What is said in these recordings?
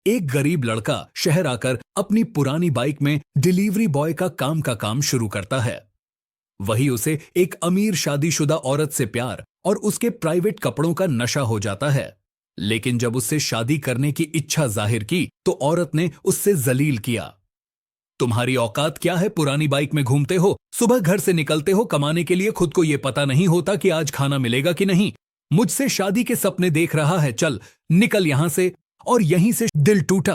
एक गरीब लड़का शहर आकर अपनी पुरानी बाइक में डिलीवरी बॉय का काम शुरू करता है। वही उसे एक अमीर शादीशुदा औरत से प्यार और उसके प्राइवेट कपड़ों का नशा हो जाता है। लेकिन जब उससे शादी करने की इच्छा जाहिर की तो औरत ने उससे जलील किया। तुम्हारी औकात क्या है, पुरानी बाइक में घूमते हो, सुबह घर से निकलते हो कमाने के लिए, खुद को यह पता नहीं होता कि आज खाना मिलेगा कि नहीं। मुझसे शादी के सपने देख रहा है, चल निकल यहां से। और यहीं से दिल टूटा,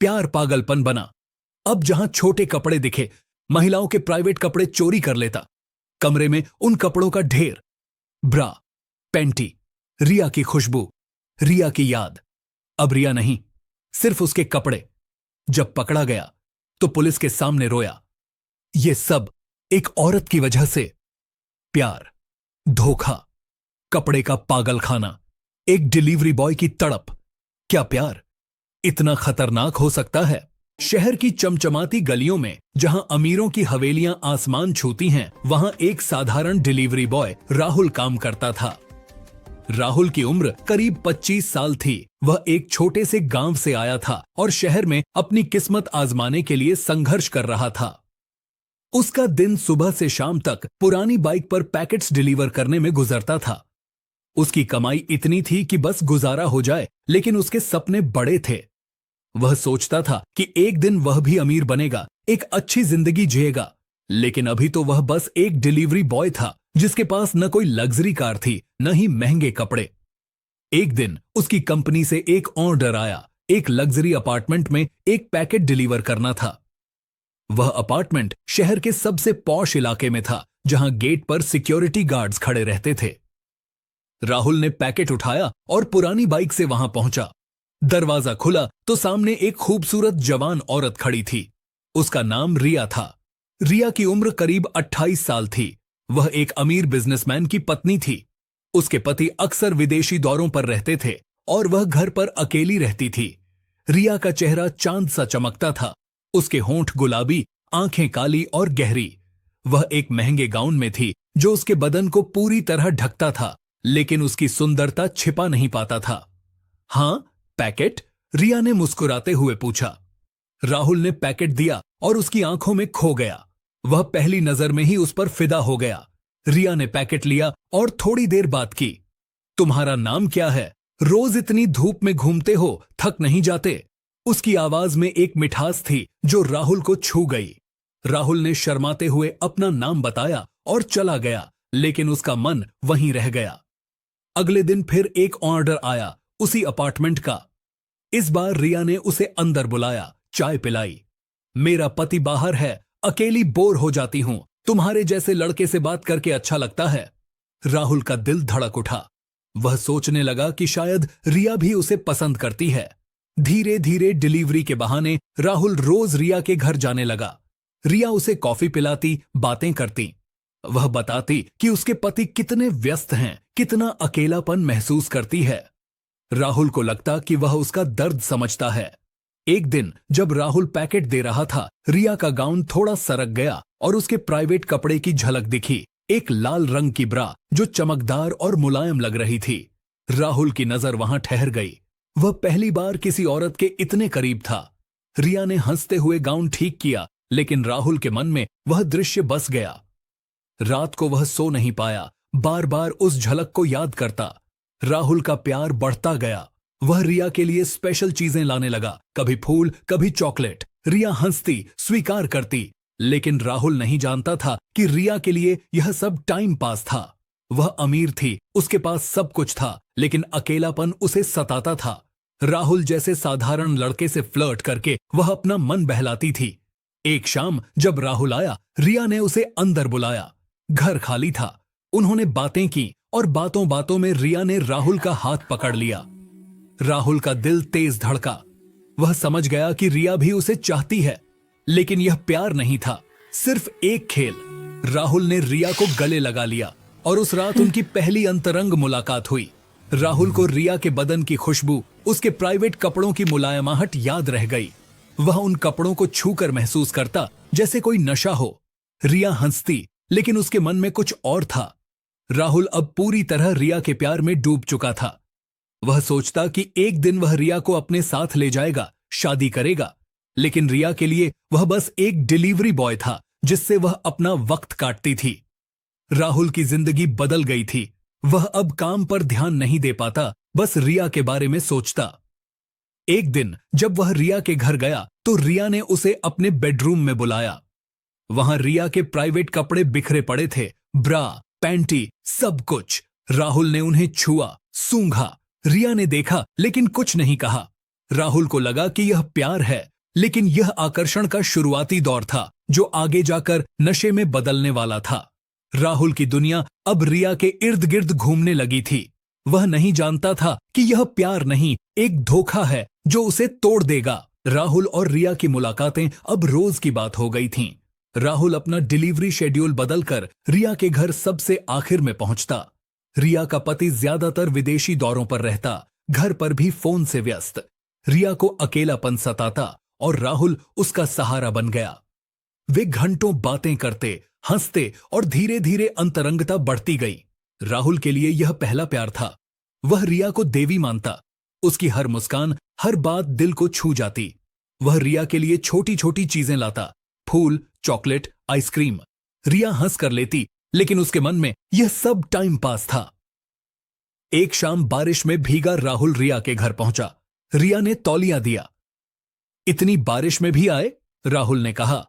प्यार पागलपन बना। अब जहां छोटे कपड़े दिखे, महिलाओं के प्राइवेट कपड़े चोरी कर लेता। कमरे में उन कपड़ों का ढेर, ब्रा, पैंटी, रिया की खुशबू, रिया की याद। अब रिया नहीं, सिर्फ उसके कपड़े। जब पकड़ा गया तो पुलिस के सामने रोया। यह सब एक औरत की वजह से। प्यार, धोखा, कपड़े का पागल खाना, एक डिलीवरी बॉय की तड़प। क्या प्यार इतना खतरनाक हो सकता है? शहर की चमचमाती गलियों में जहां अमीरों की हवेलियां आसमान छूती हैं, वहां एक साधारण डिलीवरी बॉय राहुल काम करता था। राहुल की उम्र करीब 25 साल थी। वह एक छोटे से गांव से आया था और शहर में अपनी किस्मत आजमाने के लिए संघर्ष कर रहा था। उसका दिन सुबह से शाम तक पुरानी बाइक पर पैकेट्स डिलीवर करने में गुजरता था। उसकी कमाई इतनी थी कि बस गुजारा हो जाए, लेकिन उसके सपने बड़े थे। वह सोचता था कि एक दिन वह भी अमीर बनेगा, एक अच्छी जिंदगी जिएगा। लेकिन अभी तो वह बस एक डिलीवरी बॉय था, जिसके पास न कोई लग्जरी कार थी, न ही महंगे कपड़े। एक दिन उसकी कंपनी से एक ऑर्डर आया। एक लग्जरी अपार्टमेंट में एक पैकेट डिलीवर करना था। वह अपार्टमेंट शहर के सबसे पॉश इलाके में था, जहां गेट पर सिक्योरिटी गार्ड्स खड़े रहते थे। राहुल ने पैकेट उठाया और पुरानी बाइक से वहां पहुंचा। दरवाजा खुला तो सामने एक खूबसूरत जवान औरत खड़ी थी। उसका नाम रिया था। रिया की उम्र करीब 28 साल थी। वह एक अमीर बिजनेसमैन की पत्नी थी। उसके पति अक्सर विदेशी दौरों पर रहते थे और वह घर पर अकेली रहती थी। रिया का चेहरा चांद सा चमकता था। उसके होंठ गुलाबी, आंखें काली और गहरी। वह एक महंगे गाउन में थी जो उसके बदन को पूरी तरह ढकता था, लेकिन उसकी सुंदरता छिपा नहीं पाता था। हां, पैकेट? रिया ने मुस्कुराते हुए पूछा। राहुल ने पैकेट दिया और उसकी आंखों में खो गया। वह पहली नजर में ही उस पर फिदा हो गया। रिया ने पैकेट लिया और थोड़ी देर बात की। तुम्हारा नाम क्या है? रोज इतनी धूप में घूमते हो, थक नहीं जाते? उसकी आवाज में एक मिठास थी जो राहुल को छू गई। राहुल ने शर्माते हुए अपना नाम बताया और चला गया, लेकिन उसका मन वहीं रह गया। अगले दिन फिर एक ऑर्डर आया, उसी अपार्टमेंट का। इस बार रिया ने उसे अंदर बुलाया, चाय पिलाई। मेरा पति बाहर है, अकेली बोर हो जाती हूं, तुम्हारे जैसे लड़के से बात करके अच्छा लगता है। राहुल का दिल धड़क उठा। वह सोचने लगा कि शायद रिया भी उसे पसंद करती है। धीरे धीरे डिलीवरी के बहाने राहुल रोज रिया के घर जाने लगा। रिया उसे कॉफी पिलाती, बातें करती। वह बताती कि उसके पति कितने व्यस्त हैं, कितना अकेलापन महसूस करती है। राहुल को लगता कि वह उसका दर्द समझता है। एक दिन जब राहुल पैकेट दे रहा था, रिया का गाउन थोड़ा सरक गया और उसके प्राइवेट कपड़े की झलक दिखी। एक लाल रंग की ब्रा जो चमकदार और मुलायम लग रही थी। राहुल की नजर वहां ठहर गई। वह पहली बार किसी औरत के इतने करीब था। रिया ने हंसते हुए गाउन ठीक किया, लेकिन राहुल के मन में वह दृश्य बस गया। रात को वह सो नहीं पाया, बार बार उस झलक को याद करता। राहुल का प्यार बढ़ता गया। वह रिया के लिए स्पेशल चीजें लाने लगा, कभी फूल, कभी चॉकलेट। रिया हंसती, स्वीकार करती, लेकिन राहुल नहीं जानता था कि रिया के लिए यह सब टाइम पास था। वह अमीर थी, उसके पास सब कुछ था, लेकिन अकेलापन उसे सताता था। राहुल जैसे साधारण लड़के से फ्लर्ट करके वह अपना मन बहलाती थी। एक शाम जब राहुल आया, रिया ने उसे अंदर बुलाया। घर खाली था। उन्होंने बातें की और बातों बातों में रिया ने राहुल का हाथ पकड़ लिया। राहुल का दिल तेज धड़का। वह समझ गया कि रिया भी उसे चाहती है, लेकिन यह प्यार नहीं था, सिर्फ एक खेल। राहुल ने रिया को गले लगा लिया और उस रात उनकी पहली अंतरंग मुलाकात हुई। राहुल को रिया के बदन की खुशबू, उसके प्राइवेट कपड़ों की मुलायमाहट याद रह गई। वह उन कपड़ों को छूकर महसूस करता जैसे कोई नशा हो। रिया हंसती, लेकिन उसके मन में कुछ और था। राहुल अब पूरी तरह रिया के प्यार में डूब चुका था। वह सोचता कि एक दिन वह रिया को अपने साथ ले जाएगा, शादी करेगा, लेकिन रिया के लिए वह बस एक डिलीवरी बॉय था जिससे वह अपना वक्त काटती थी। राहुल की जिंदगी बदल गई थी। वह अब काम पर ध्यान नहीं दे पाता, बस रिया के बारे में सोचता। एक दिन जब वह रिया के घर गया तो रिया ने उसे अपने बेडरूम में बुलाया। वहां रिया के प्राइवेट कपड़े बिखरे पड़े थे, ब्रा, पैंटी, सब कुछ। राहुल ने उन्हें छुआ, सूंघा। रिया ने देखा लेकिन कुछ नहीं कहा। राहुल को लगा कि यह प्यार है, लेकिन यह आकर्षण का शुरुआती दौर था जो आगे जाकर नशे में बदलने वाला था। राहुल की दुनिया अब रिया के इर्द गिर्द घूमने लगी थी। वह नहीं जानता था कि यह प्यार नहीं, एक धोखा है जो उसे तोड़ देगा। राहुल और रिया की मुलाकातें अब रोज की बात हो गई थीं। राहुल अपना डिलीवरी शेड्यूल बदलकर रिया के घर सबसे आखिर में पहुंचता। रिया का पति ज्यादातर विदेशी दौरों पर रहता, घर पर भी फोन से व्यस्त। रिया को अकेलापन सताता और राहुल उसका सहारा बन गया। वे घंटों बातें करते, हंसते और धीरे धीरे अंतरंगता बढ़ती गई। राहुल के लिए यह पहला प्यार था। वह रिया को देवी मानता। उसकी हर मुस्कान, हर बात दिल को छू जाती। वह रिया के लिए छोटी छोटी चीजें लाता, फूल, चॉकलेट, आइसक्रीम। रिया हंस कर लेती, लेकिन उसके मन में यह सब टाइम पास था। एक शाम बारिश में भीगा राहुल रिया के घर पहुंचा। रिया ने तौलिया दिया। इतनी बारिश में भी आए? राहुल ने कहा।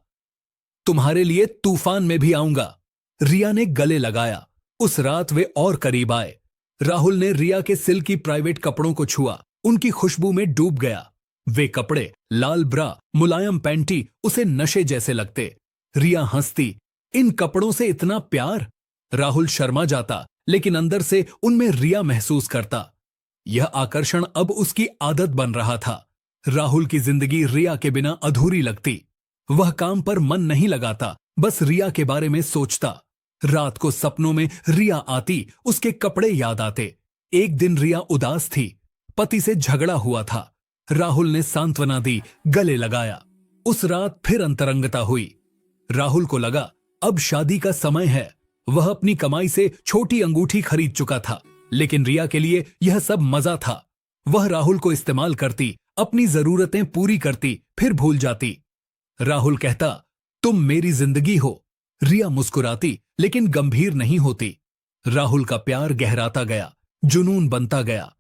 तुम्हारे लिए तूफान में भी आऊंगा। रिया ने गले लगाया। उस रात वे और करीब आए। राहुल ने रिया के सिल्की प्राइवेट कपड़ों को छुआ, उनकी खुशबू में डूब गया। वे कपड़े, लाल ब्रा, मुलायम पैंटी उसे नशे जैसे लगते। रिया हंसती, इन कपड़ों से इतना प्यार? राहुल शर्मा जाता, लेकिन अंदर से उनमें रिया महसूस करता। यह आकर्षण अब उसकी आदत बन रहा था। राहुल की जिंदगी रिया के बिना अधूरी लगती। वह काम पर मन नहीं लगाता, बस रिया के बारे में सोचता। रात को सपनों में रिया आती, उसके कपड़े याद आते। एक दिन रिया उदास थी, पति से झगड़ा हुआ था। राहुल ने सांत्वना दी, गले लगाया। उस रात फिर अंतरंगता हुई। राहुल को लगा अब शादी का समय है। वह अपनी कमाई से छोटी अंगूठी खरीद चुका था, लेकिन रिया के लिए यह सब मजा था। वह राहुल को इस्तेमाल करती, अपनी जरूरतें पूरी करती, फिर भूल जाती। राहुल कहता, तुम मेरी जिंदगी हो। रिया मुस्कुराती, लेकिन गंभीर नहीं होती। राहुल का प्यार गहराता गया, जुनून बनता गया।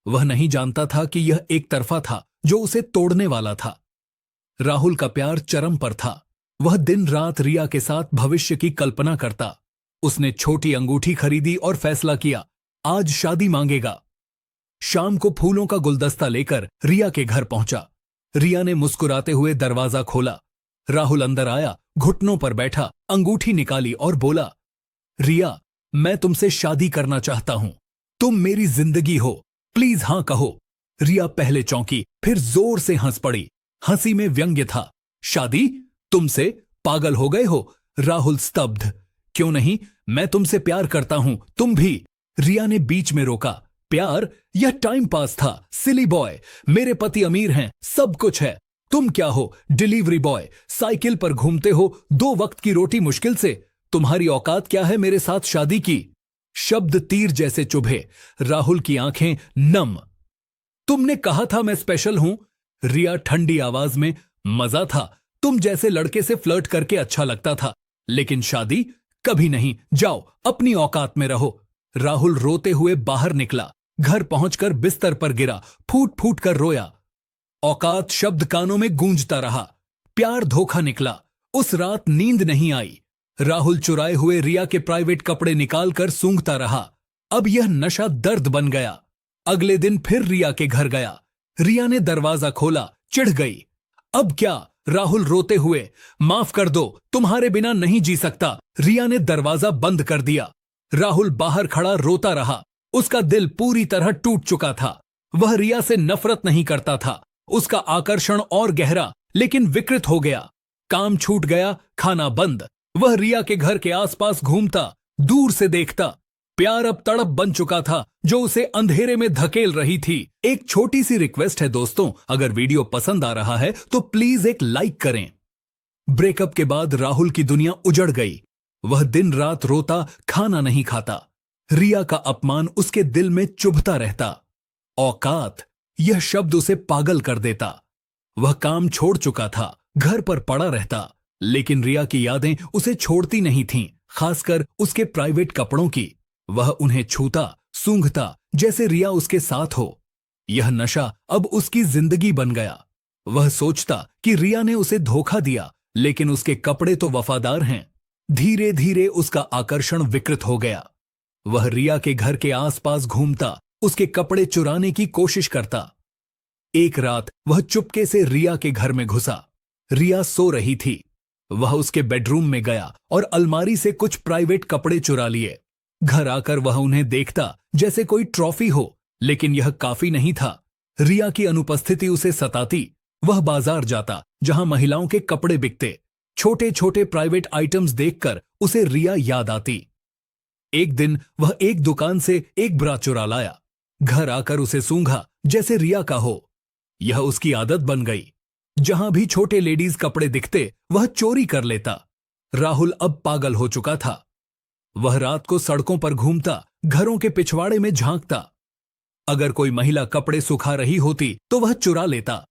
वह नहीं जानता था कि यह एक तरफा था जो उसे तोड़ने वाला था। राहुल का प्यार चरम पर था। वह दिन रात रिया के साथ भविष्य की कल्पना करता। उसने छोटी अंगूठी खरीदी और फैसला किया, आज शादी मांगेगा। शाम को फूलों का गुलदस्ता लेकर रिया के घर पहुंचा। रिया ने मुस्कुराते हुए दरवाजा खोला। राहुल अंदर आया, घुटनों पर बैठा, अंगूठी निकाली और बोला, रिया, मैं तुमसे शादी करना चाहता हूं। तुम मेरी जिंदगी हो, प्लीज हां कहो। रिया पहले चौंकी, फिर जोर से हंस पड़ी। हंसी में व्यंग्य था। शादी? तुमसे? पागल हो गए हो? राहुल स्तब्ध। क्यों नहीं, मैं तुमसे प्यार करता हूं, तुम भी। रिया ने बीच में रोका। प्यार? यह टाइम पास था, सिली बॉय। मेरे पति अमीर हैं, सब कुछ है। तुम क्या हो, डिलीवरी बॉय। साइकिल पर घूमते हो, 2 वक्त की रोटी मुश्किल से। तुम्हारी औकात क्या है मेरे साथ शादी की? शब्द तीर जैसे चुभे। राहुल की आंखें नम। तुमने कहा था मैं स्पेशल हूं। रिया ठंडी आवाज में, मजा था, तुम जैसे लड़के से फ्लर्ट करके अच्छा लगता था, लेकिन शादी कभी नहीं। जाओ अपनी औकात में रहो। राहुल रोते हुए बाहर निकला। घर पहुंचकर बिस्तर पर गिरा, फूट फूट कर रोया। औकात शब्द कानों में गूंजता रहा। प्यार धोखा निकला। उस रात नींद नहीं आई। राहुल चुराए हुए रिया के प्राइवेट कपड़े निकालकर सूंघता रहा। अब यह नशा दर्द बन गया। अगले दिन फिर रिया के घर गया। रिया ने दरवाजा खोला, चिढ़ गई। अब क्या? राहुल रोते हुए, माफ कर दो, तुम्हारे बिना नहीं जी सकता। रिया ने दरवाजा बंद कर दिया। राहुल बाहर खड़ा रोता रहा। उसका दिल पूरी तरह टूट चुका था। वह रिया से नफरत नहीं करता था। उसका आकर्षण और गहरा, लेकिन विकृत हो गया। काम छूट गया, खाना बंद। वह रिया के घर के आसपास घूमता, दूर से देखता। प्यार अब तड़प बन चुका था जो उसे अंधेरे में धकेल रही थी। एक छोटी सी रिक्वेस्ट है दोस्तों, अगर वीडियो पसंद आ रहा है तो प्लीज एक लाइक करें। ब्रेकअप के बाद राहुल की दुनिया उजड़ गई। वह दिन रात रोता, खाना नहीं खाता। रिया का अपमान उसके दिल में चुभता रहता। औकात, यह शब्द उसे पागल कर देता। वह काम छोड़ चुका था, घर पर पड़ा रहता, लेकिन रिया की यादें उसे छोड़ती नहीं थीं, खासकर उसके प्राइवेट कपड़ों की। वह उन्हें छूता, सूंघता, जैसे रिया उसके साथ हो। यह नशा अब उसकी जिंदगी बन गया। वह सोचता कि रिया ने उसे धोखा दिया, लेकिन उसके कपड़े तो वफादार हैं। धीरे धीरे उसका आकर्षण विकृत हो गया। वह रिया के घर के आसपास घूमता, उसके कपड़े चुराने की कोशिश करता। एक रात वह चुपके से रिया के घर में घुसा। रिया सो रही थी। वह उसके बेडरूम में गया और अलमारी से कुछ प्राइवेट कपड़े चुरा लिए। घर आकर वह उन्हें देखता जैसे कोई ट्रॉफी हो, लेकिन यह काफी नहीं था। रिया की अनुपस्थिति उसे सताती। वह बाजार जाता जहां महिलाओं के कपड़े बिकते। छोटे छोटे प्राइवेट आइटम्स देखकर उसे रिया याद आती। एक दिन वह एक दुकान से एक ब्रा चुरा लाया। घर आकर उसे सूंघा जैसे रिया का हो। यह उसकी आदत बन गई। जहां भी छोटे लेडीज कपड़े दिखते वह चोरी कर लेता। राहुल अब पागल हो चुका था। वह रात को सड़कों पर घूमता, घरों के पिछवाड़े में झांकता। अगर कोई महिला कपड़े सुखा रही होती तो वह चुरा लेता।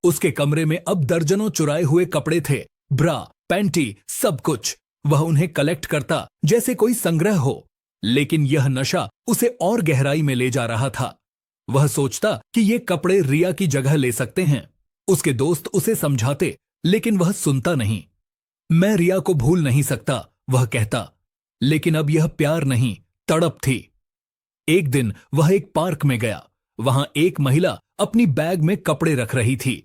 उसके कमरे में अब दर्जनों चुराए हुए कपड़े थे, ब्रा, पैंटी, सब कुछ। वह उन्हें कलेक्ट करता जैसे कोई संग्रह हो, लेकिन यह नशा उसे और गहराई में ले जा रहा था। वह सोचता कि ये कपड़े रिया की जगह ले सकते हैं। उसके दोस्त उसे समझाते, लेकिन वह सुनता नहीं। मैं रिया को भूल नहीं सकता, वह कहता, लेकिन अब यह प्यार नहीं, तड़प थी। एक दिन वह एक पार्क में गया। वहां एक महिला अपनी बैग में कपड़े रख रही थी।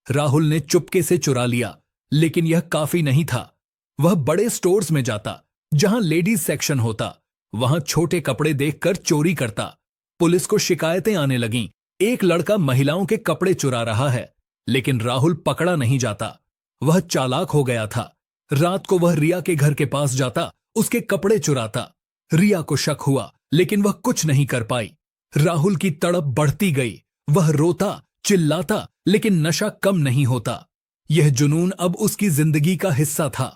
राहुल ने चुपके से चुरा लिया, लेकिन यह काफी नहीं था। वह बड़े स्टोर्स में जाता जहां लेडीज सेक्शन होता। वहां छोटे कपड़े देखकर चोरी करता। पुलिस को शिकायतें आने लगीं, एक लड़का महिलाओं के कपड़े चुरा रहा है, लेकिन राहुल पकड़ा नहीं जाता। वह चालाक हो गया था। रात को वह रिया के घर के पास जाता, उसके कपड़े चुराता। रिया को शक हुआ, लेकिन वह कुछ नहीं कर पाई। राहुल की तड़प बढ़ती गई। वह रोता, चिल्लाता, लेकिन नशा कम नहीं होता। यह जुनून अब उसकी जिंदगी का हिस्सा था।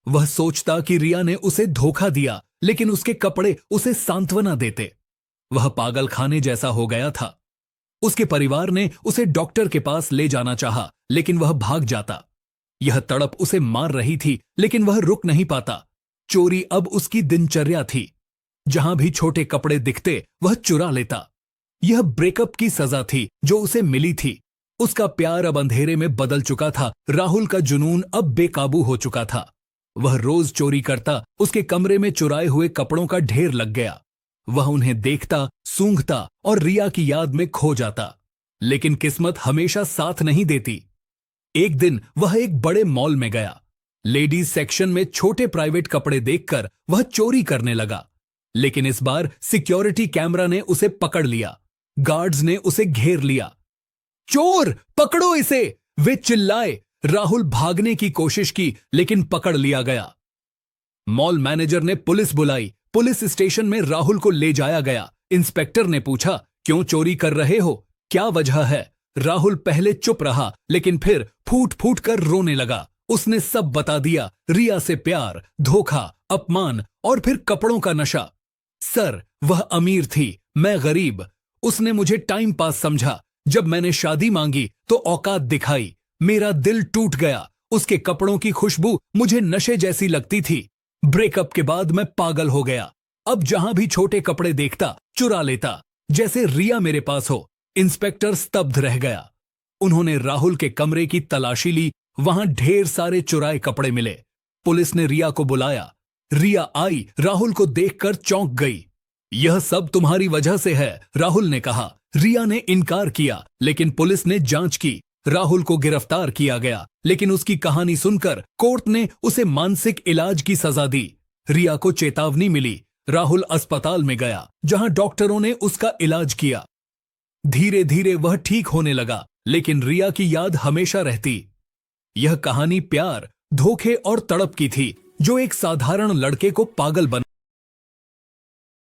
वह सोचता कि रिया ने उसे धोखा दिया, लेकिन उसके कपड़े उसे सांत्वना देते। वह पागल खाने जैसा हो गया था। उसके परिवार ने उसे डॉक्टर के पास ले जाना चाहा, लेकिन वह भाग जाता। यह तड़प उसे मार रही थी, लेकिन वह रुक नहीं पाता। चोरी अब उसकी दिनचर्या थी। जहां भी छोटे कपड़े दिखते वह चुरा लेता। यह ब्रेकअप की सजा थी जो उसे मिली थी। उसका प्यार अब अंधेरे में बदल चुका था। राहुल का जुनून अब बेकाबू हो चुका था। वह रोज चोरी करता। उसके कमरे में चुराए हुए कपड़ों का ढेर लग गया। वह उन्हें देखता, सूंघता और रिया की याद में खो जाता। लेकिन किस्मत हमेशा साथ नहीं देती। एक दिन वह एक बड़े मॉल में गया। लेडीज सेक्शन में छोटे प्राइवेट कपड़े देखकर वह चोरी करने लगा, लेकिन इस बार सिक्योरिटी कैमरा ने उसे पकड़ लिया। गार्ड्स ने उसे घेर लिया। चोर, पकड़ो इसे, वे चिल्लाए। राहुल भागने की कोशिश की, लेकिन पकड़ लिया गया। मॉल मैनेजर ने पुलिस बुलाई। पुलिस स्टेशन में राहुल को ले जाया गया। इंस्पेक्टर ने पूछा, क्यों चोरी कर रहे हो, क्या वजह है? राहुल पहले चुप रहा, लेकिन फिर फूट फूट कर रोने लगा। उसने सब बता दिया, रिया से प्यार, धोखा, अपमान और फिर कपड़ों का नशा। सर, वह अमीर थी, मैं गरीब। उसने मुझे टाइम पास समझा। जब मैंने शादी मांगी तो औकात दिखाई। मेरा दिल टूट गया। उसके कपड़ों की खुशबू मुझे नशे जैसी लगती थी। ब्रेकअप के बाद मैं पागल हो गया। अब जहां भी छोटे कपड़े देखता चुरा लेता, जैसे रिया मेरे पास हो। इंस्पेक्टर स्तब्ध रह गया। उन्होंने राहुल के कमरे की तलाशी ली। वहां ढेर सारे चुराए कपड़े मिले। पुलिस ने रिया को बुलाया। रिया आई, राहुल को देखकर चौंक गई। यह सब तुम्हारी वजह से है, राहुल ने कहा। रिया ने इनकार किया, लेकिन पुलिस ने जांच की। राहुल को गिरफ्तार किया गया, लेकिन उसकी कहानी सुनकर कोर्ट ने उसे मानसिक इलाज की सजा दी। रिया को चेतावनी मिली। राहुल अस्पताल में गया, जहां डॉक्टरों ने उसका इलाज किया। धीरे धीरे वह ठीक होने लगा, लेकिन रिया की याद हमेशा रहती। यह कहानी प्यार, धोखे और तड़प की थी, जो एक साधारण लड़के को पागल बना